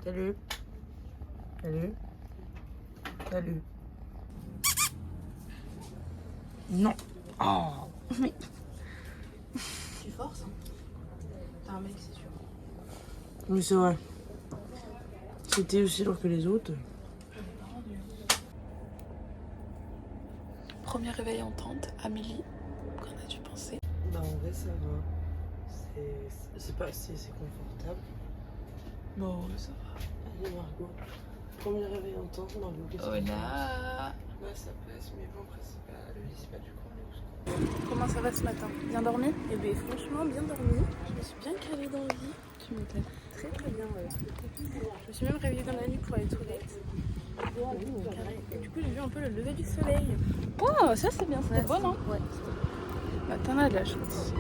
Salut. Salut. Salut. Non. Oh. Mais... Tu forces, hein. T'es un mec, c'est sûr. Oui, c'est vrai. C'était aussi lourd que les autres. Premier réveil en tente, Amélie, qu'en as-tu pensé? Bah en vrai ça va. C'est pas c'est confortable. Bon, ça va. Allez Margot. Premier réveil en tente, Margot. Qu'est-ce que Oh tu là. Là ça passe, mais bon après c'est pas le lit, c'est pas du corps. Comment ça va ce matin? Bien dormi? Eh bien franchement bien dormi. Je me suis bien calée dans le lit. Tu m'étonnes. Très très bien, ouais. Je me suis même réveillée dans la nuit pour aller aux toilettes. Et du coup j'ai vu un peu le lever du soleil. Oh ça c'est bien, c'était bon non? Ouais. Bah t'en as de la chance.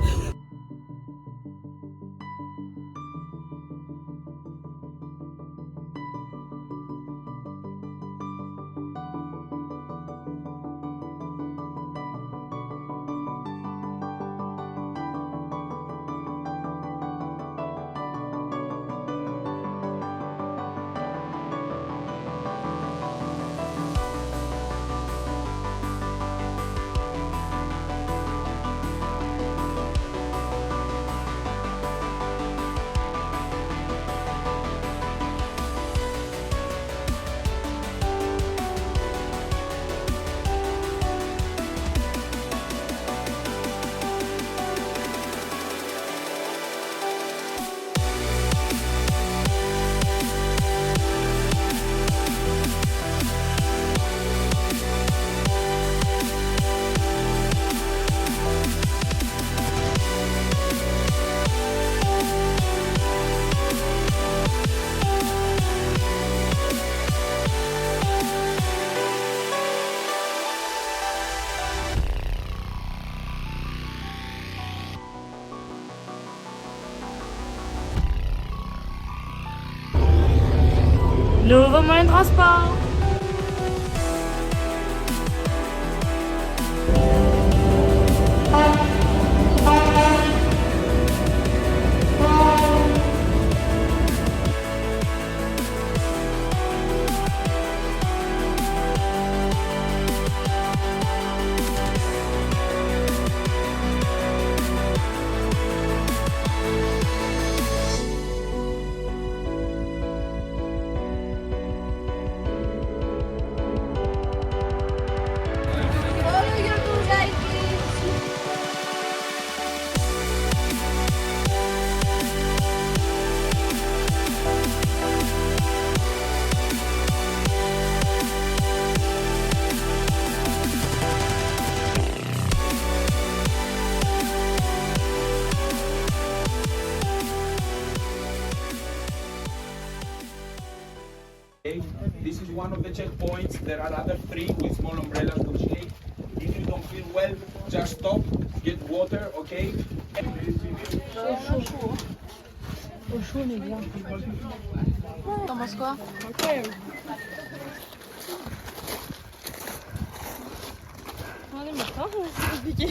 Nouveau moyen de transport. This is one of the checkpoints. There are other 3 with small umbrellas to shake. If you don't feel well, just stop, get water, okay? Au chaud, on est bien. T'en penses quoi? Incroyable. On est matin, c'est compliqué.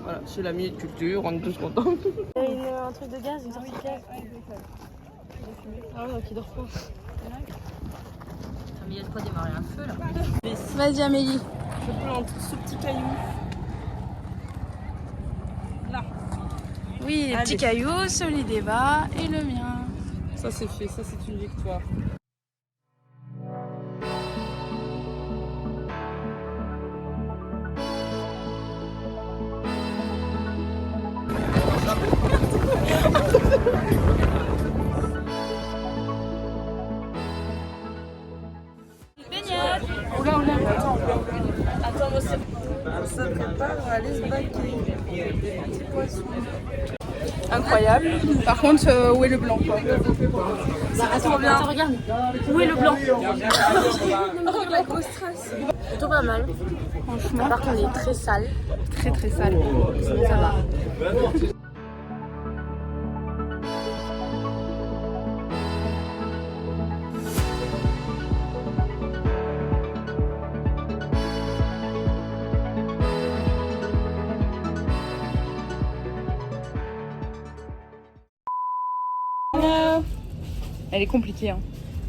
Voilà, c'est la minute culture, on est tous contents. Il y a un truc de gaz, une sortie de gaz. Ah ouais, donc il dort pas. Mais il y a de quoi démarrer un feu là. Vas-y Amélie. Je plante ce petit caillou. Là. Oui, les petits cailloux, celui des bas et le mien. Ça c'est fait, ça c'est une victoire. Oula, oula. Attends, moi c'est. On se prépare à aller se baquer. Des petits poissons. Incroyable. Par contre, où est le blanc quoi? Attends, bien. Attends, regarde. Où est le blanc? Oh la grosse trace. Plutôt pas mal. Franchement, Par contre, il est très sale. très très sale. Sinon, ça va. Elle est compliquée. Hein.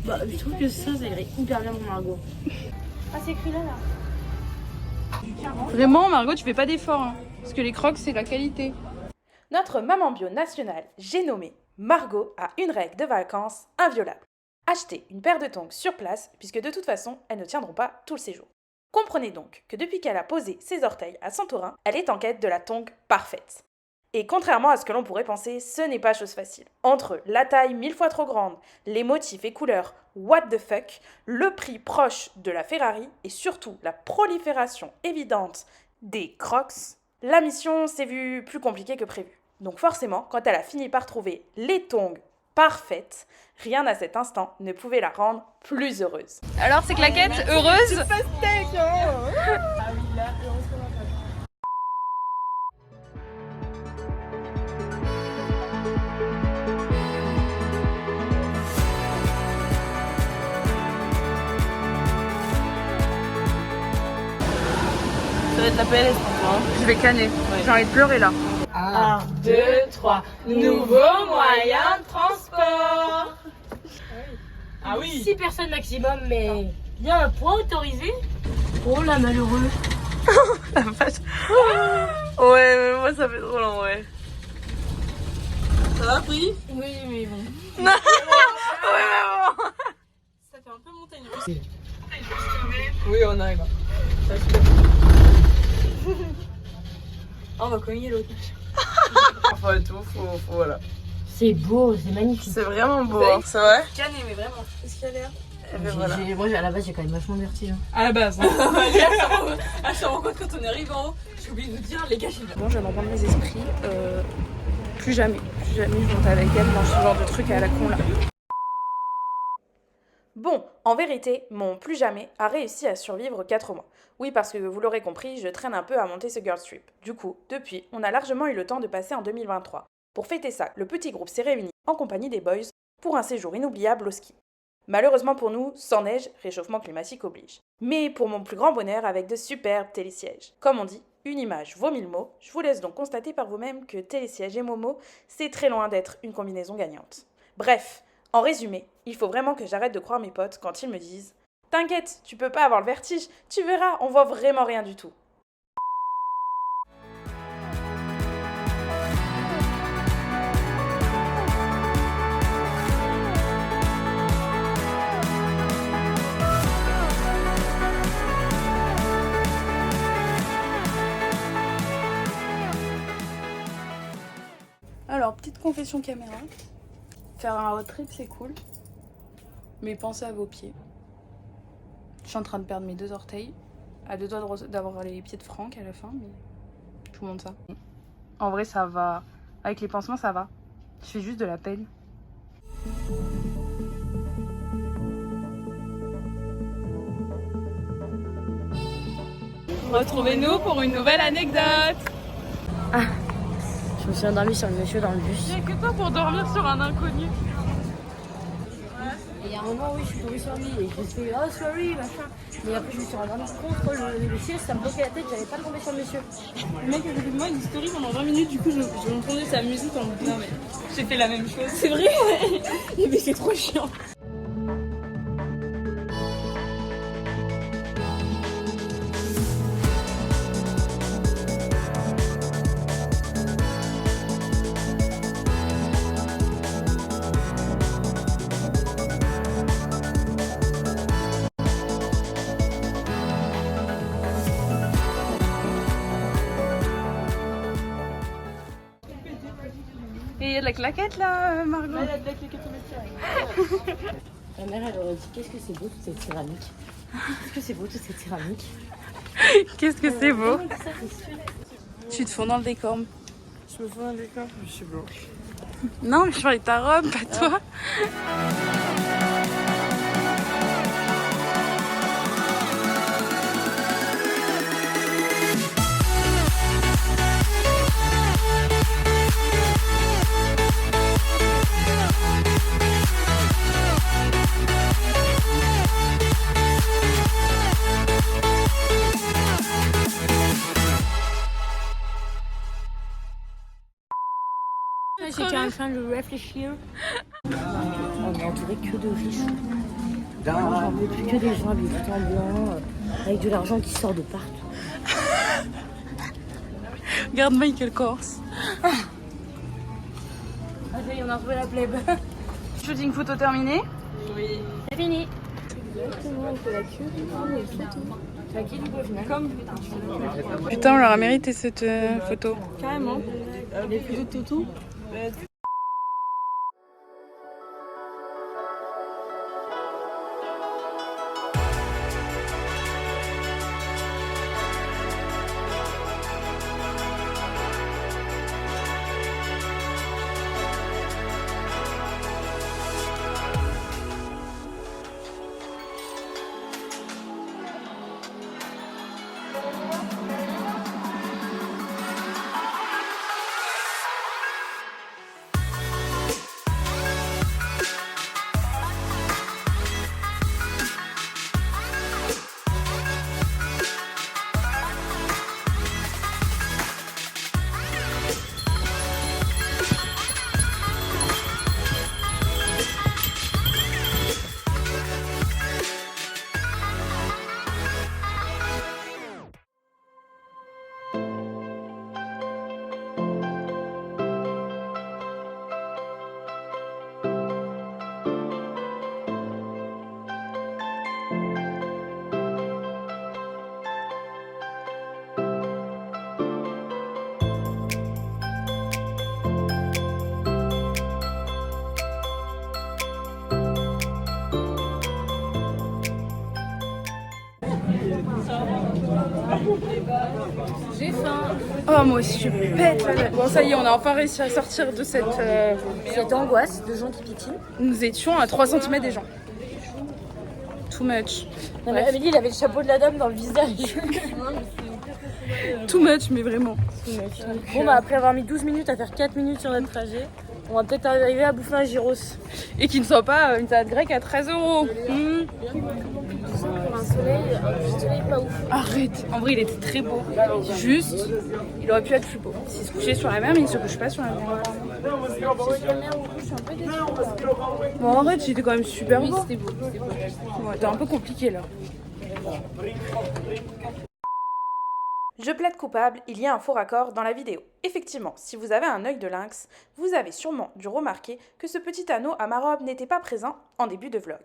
Bah, je trouve que ça irait hyper bien pour Margot. Ah, c'est écrit là. Vraiment, Margot, tu fais pas d'efforts. Hein, parce que les crocs, c'est la qualité. Notre maman bio nationale, j'ai nommé Margot, a une règle de vacances inviolable. Acheter une paire de tongs sur place, puisque de toute façon, elles ne tiendront pas tout le séjour. Comprenez donc que depuis qu'elle a posé ses orteils à Santorin, elle est en quête de la tongue parfaite. Et contrairement à ce que l'on pourrait penser, ce n'est pas chose facile. Entre la taille 1000 fois trop grande, les motifs et couleurs what the fuck, le prix proche de la Ferrari et surtout la prolifération évidente des crocs, la mission s'est vue plus compliquée que prévu. Donc forcément, quand elle a fini par trouver les tongs parfaites, rien à cet instant ne pouvait la rendre plus heureuse. Alors, c'est claquette, heureuse? Ça va être la PLS pour toi. Hein. Je vais canner. J'ai envie de pleurer là. 1, 2, 3. Nouveau moyen de transport. Ah oui. 6 personnes maximum, mais bien un point autorisé. Oh la malheureux. La vache. Ouais, mais moi ça fait trop long, ouais. Ça va, Pri? Oui, mais bon. Ouais, mais bon. Ça fait un peu montagneux. Oui, on arrive. On va cogner l'autre. Faut tout, voilà. C'est beau, c'est magnifique. C'est vraiment beau. Hein. C'est vrai? Canner, mais vraiment. Qu'est-ce qu'il y a l'air? Voilà. Moi, à la base, j'ai quand même vachement vertige. Hein. À la base. Hein. Elle se rend compte quand on arrive en haut. J'ai oublié de vous dire, les gars, j'ai Bon, je viens d'en prendre mes esprits. Plus jamais je monte avec elle dans ce genre de truc à la con là. Bon, en vérité, mon plus jamais a réussi à survivre 4 mois. Oui, parce que vous l'aurez compris, je traîne un peu à monter ce girls trip. Du coup, depuis, on a largement eu le temps de passer en 2023. Pour fêter ça, le petit groupe s'est réuni en compagnie des boys pour un séjour inoubliable au ski. Malheureusement pour nous, sans neige, réchauffement climatique oblige. Mais pour mon plus grand bonheur, avec de superbes télésièges. Comme on dit, une image vaut 1000 mots. Je vous laisse donc constater par vous-même que télésièges et Momo, c'est très loin d'être une combinaison gagnante. Bref, en résumé, il faut vraiment que j'arrête de croire mes potes quand ils me disent « T'inquiète, tu peux pas avoir le vertige, tu verras, on voit vraiment rien du tout. » Alors, petite confession caméra. Faire un road trip, c'est cool. Mais pensez à vos pieds. Je suis en train de perdre mes 2 orteils. À 2 doigts d'avoir les pieds de Franck à la fin, mais je vous montre ça. En vrai, ça va. Avec les pansements, ça va. Je fais juste de la peine. Retrouvez-nous pour une nouvelle anecdote. Je me suis endormie sur le monsieur dans le bus. Il n'y a que toi pour dormir sur un inconnu. Et il y a un moment, oui, je suis tombée sur lui et je me suis dit, oh sorry, machin. Mais après, je me suis endormie contre le siège, ça me bloquait la tête, j'avais pas tombé sur le monsieur. Le mec a fait de moi une story pendant 20 minutes, du coup, je entendais sa musique en boucle. Non, mais j'ai fait la même chose. C'est vrai, ouais. Mais c'est trop chiant. Et il y a de la claquette là, Margot. Il y a de la claquette au vestiaire. Ma mère, elle aurait dit, qu'est-ce que c'est beau toute cette céramique. Qu'est-ce que c'est beau toute cette céramique. Qu'est-ce que c'est beau. Ça, c'est sûr. Tu te fonds dans le décor. Je me fous un décor, je suis blanche. Non, mais je parlais de ta robe, pas toi. J'étais en train de réfléchir. On est entouré que de riches. J'en peux plus que des gens habillés tout en blanc, avec de l'argent qui sort de partout. Regarde Michael Kors. Ah, ça y est, on a retrouvé la plèbe. Shooting photo terminé. C'est fini. Exactement, on fait la queue. C'est à qui du coup au final? Comme Putain, on leur a mérité cette photo. Carrément. Les photos de Toto. J'ai faim. Oh, moi aussi, je pète la gueule. Bon, ça y est, on a enfin réussi à sortir de cette angoisse de gens qui piétinent. Nous étions à 3 cm des gens. Too much. Non, mais Amélie, il avait le chapeau de la dame dans le visage. Too much, mais vraiment. Bon, bah, après avoir mis 12 minutes à faire 4 minutes sur notre trajet, on va peut-être arriver à bouffer un gyros. Et qui ne soit pas une salade grecque à 13 €. Pour un soleil pas ouf. Arrête. En vrai, il était très beau. Juste, il aurait pu être plus beau. S'il se couchait sur la mer, mais il ne se couche pas sur la mer. Je suis un peu déçue. Bon, en vrai, j'étais quand même super beau. C'était beau. Ouais, t'es un peu compliqué là. Je plaide coupable, il y a un faux raccord dans la vidéo. Effectivement, si vous avez un œil de lynx, vous avez sûrement dû remarquer que ce petit anneau à ma robe n'était pas présent en début de vlog.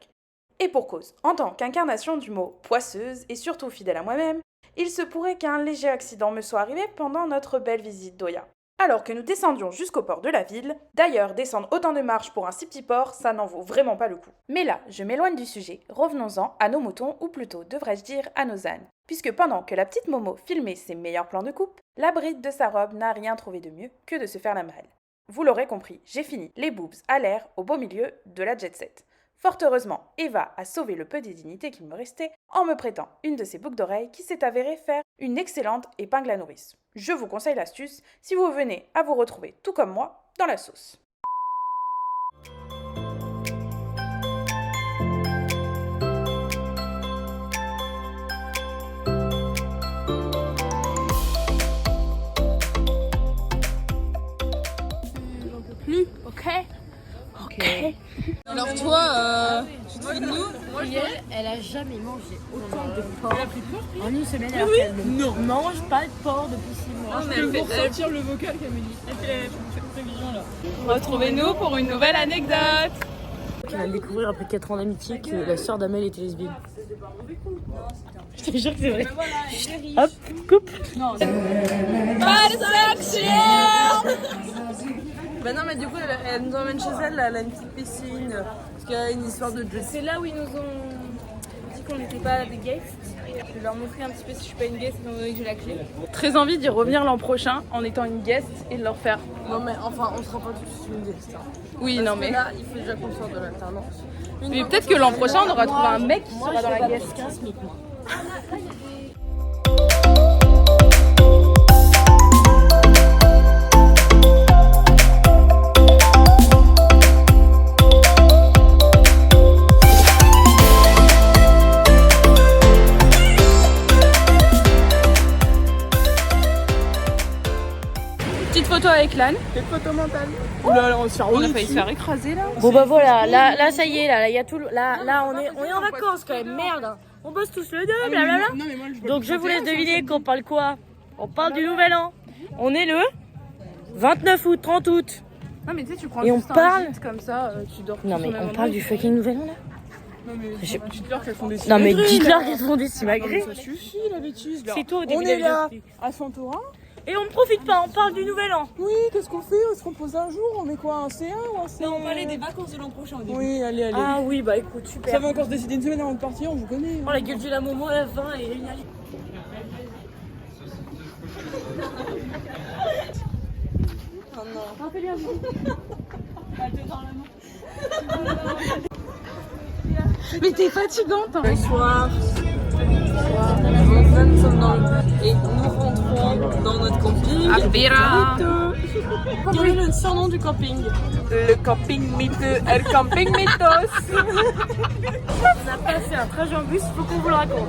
Et pour cause, en tant qu'incarnation du mot poisseuse et surtout fidèle à moi-même, il se pourrait qu'un léger accident me soit arrivé pendant notre belle visite d'Oya. Alors que nous descendions jusqu'au port de la ville, d'ailleurs descendre autant de marches pour un si petit port, ça n'en vaut vraiment pas le coup. Mais là, je m'éloigne du sujet, revenons-en à nos moutons, ou plutôt devrais-je dire à nos ânes. Puisque pendant que la petite Momo filmait ses meilleurs plans de coupe, la bride de sa robe n'a rien trouvé de mieux que de se faire la malle. Vous l'aurez compris, j'ai fini les boobs à l'air au beau milieu de la jet set. Fort heureusement, Eva a sauvé le peu de dignité qu'il me restait en me prêtant une de ses boucles d'oreilles qui s'est avérée faire une excellente épingle à nourrice. Je vous conseille l'astuce si vous venez à vous retrouver, tout comme moi, dans la sauce. Ok. Alors toi, tu te fais de nous? Elle a jamais mangé autant de porc en une semaine alors qu'elle ne mange pas de porc depuis 6 mois. Elle fait sortir le vocal Camille. Elle fait prévision là. Retrouvez-nous pour une nouvelle anecdote. Elle va découvrir après 4 ans d'amitié que la sœur d'Amel était lesbienne. Je te jure que c'est vrai. Hop, coupe. Bah non, mais du coup, elle nous emmène chez elle, là, elle a une petite piscine, parce qu'il y a une histoire de jet. C'est là où ils nous ont dit qu'on n'était pas des gays. Je vais leur montrer un petit peu si je suis pas une guest étant donné que j'ai la clé. Très envie d'y revenir l'an prochain en étant une guest et de leur faire. Non mais enfin on sera pas tous une guest. Hein. Oui, Parce non que mais. là il faut déjà qu'on sorte de l'alternance. Mais peut-être que l'an prochain on aura trouvé un mec qui sera dans la guest. Petite photo avec l'âne. Petite photo mentale. Oula, on a failli se faire écraser là. Bon bah voilà, là ça y est, là il y a tout, là on est en vacances quand même, merde. Hein. On bosse tous le deux, blablabla. Donc je vous laisse deviner qu'on parle quoi. On parle du nouvel an. On est le 29 août, 30 août. Non mais tu sais tu prends Et on juste parle- un gîte comme ça, tu dors. Non tous mais au même on endroit. parle du fucking nouvel an là. Non mais J'ai- dites-leur qu'elles font des Non mais simagrées, dites-leur là. qu'elles font des simagrées. Ça suffit la bêtise là. C'est toi au On début de est la là vidéo. à Santorin. Et on ne profite pas, on parle du nouvel an. Oui, qu'est-ce qu'on fait? On se repose un jour, on met quoi? Un C1 ou un C... On parlait des vacances de l'an prochain au début. Oui, allez. Ah oui bah écoute, super. Ça va encore se décider une semaine avant de partir, on vous connaît. Oh la gueule de la Momo à la fin et génial. Mais t'es fatigante. Hein. Bonsoir. Nous sommes dans le... Et nous rentrons dans notre camping. Abira. Quel est le surnom du camping? Le camping mytheux, El camping mythos. On a passé un trajet en bus, il faut qu'on vous le raconte.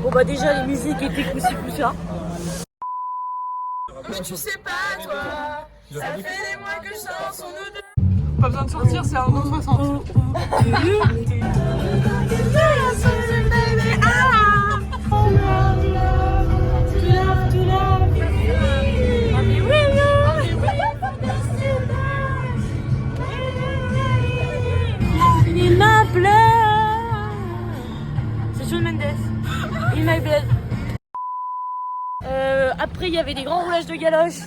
Bon bah déjà les musiques étaient coussi coussa. Tu sais pas toi, ça fait des mois que je sens son odeur. Pas besoin de sortir, c'est un autre 60. Il m'appelait. C'est Shawn Mendes. Il m'appelait. Après il y avait des grands roulages de galoches.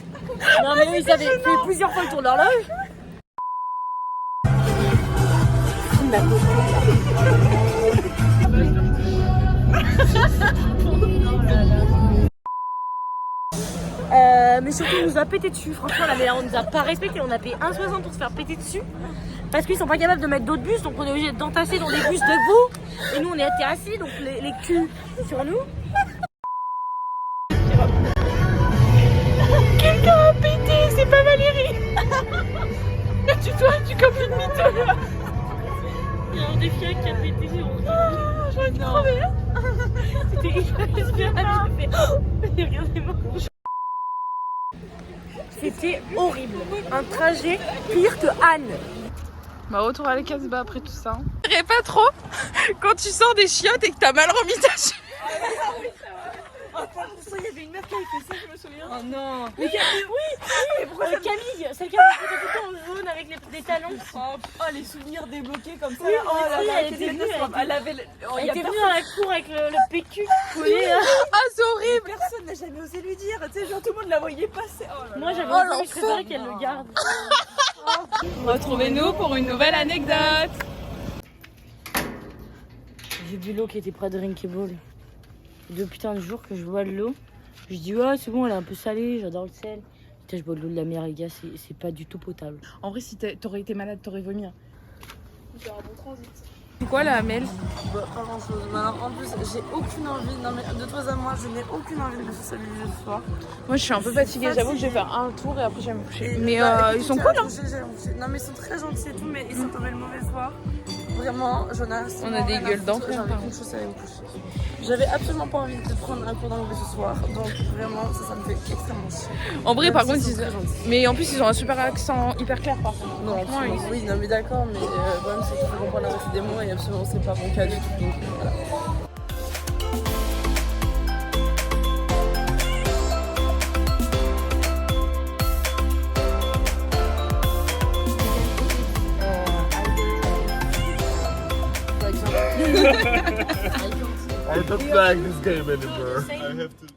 Non mais eux ils avaient fait plusieurs fois le tour de l'horloge. Mais surtout, il nous a pété dessus. Franchement, là, mais là, on nous a pas respecté. On a payé 1,60 pour se faire péter dessus. Parce qu'ils sont pas capables de mettre d'autres bus. Donc, on est obligé d'entasser dans des bus debout. Et nous, on est assis. Donc, les culs sur nous. Quelqu'un a pété, c'est pas Valérie. Tu toi, tu copines mytho là. Il y a un des filles qui a pété sur nous. J'aurais dû crever. C'était hyper rapide. Regardez-moi. C'était horrible. Un trajet pire que Anne. Bah retour à la Casbah après tout ça. Je dirais pas trop quand tu sors des chiottes et que t'as mal remis ta chute. Il y avait une meuf qui avait fait ça, je me souviens. Oh non. Mais Camille, celle qui a fait tout le temps en jaune avec des talons. Oh, les souvenirs débloqués comme ça. Oui, oh là là, elle était venue, elle avait... Elle était venue dans la cour avec le PQ collé là. Ah c'est horrible. Personne n'a jamais osé lui dire. Tu sais, genre tout le monde la voyait passer. Oh là là. Moi j'avais envie, je préférais qu'elle le garde. Retrouvez-nous pour une nouvelle anecdote. J'ai bu l'eau qui était près de Rinkeball. Deux putains de jours que je bois de l'eau. Je dis ouais c'est bon, elle est un peu salée, j'adore le sel. Putain, je bois de l'eau de la mer les gars, c'est pas du tout potable. En vrai si t'aurais été malade t'aurais vomi. J'ai un bon transit. C'est quoi la Amel? Bah, pas grand chose. Mais alors, en plus, j'ai aucune envie. Non, mais de toi à moi, je n'ai aucune envie de me socialiser ce soir. Moi je suis un peu fatiguée, j'avoue que je vais faire un tour et après je vais me coucher. Et Mais bah, écoute, ils sont j'ai cool hein. accouché, j'ai accouché. Non, mais ils sont très gentils et tout, mais ils sont tombés le mauvais soir. Vraiment, Jonas. On a des gueules d'enfants, J'avais par qu'une chose à aller me coucher. J'avais absolument pas envie de prendre un cours d'anglais ce soir. Donc, vraiment, ça me fait extrêmement chier. En vrai Même par s'ils contre sont ils... très gentils. Mais en plus ils ont un super accent hyper clair par contre. Non, Franchement, absolument. Oui, non, mais d'accord, mais le problème, c'est qu'il faut comprendre la moitié des mots et absolument, c'est pas mon cas du tout. Donc, voilà. I don't like this game anymore. I have to.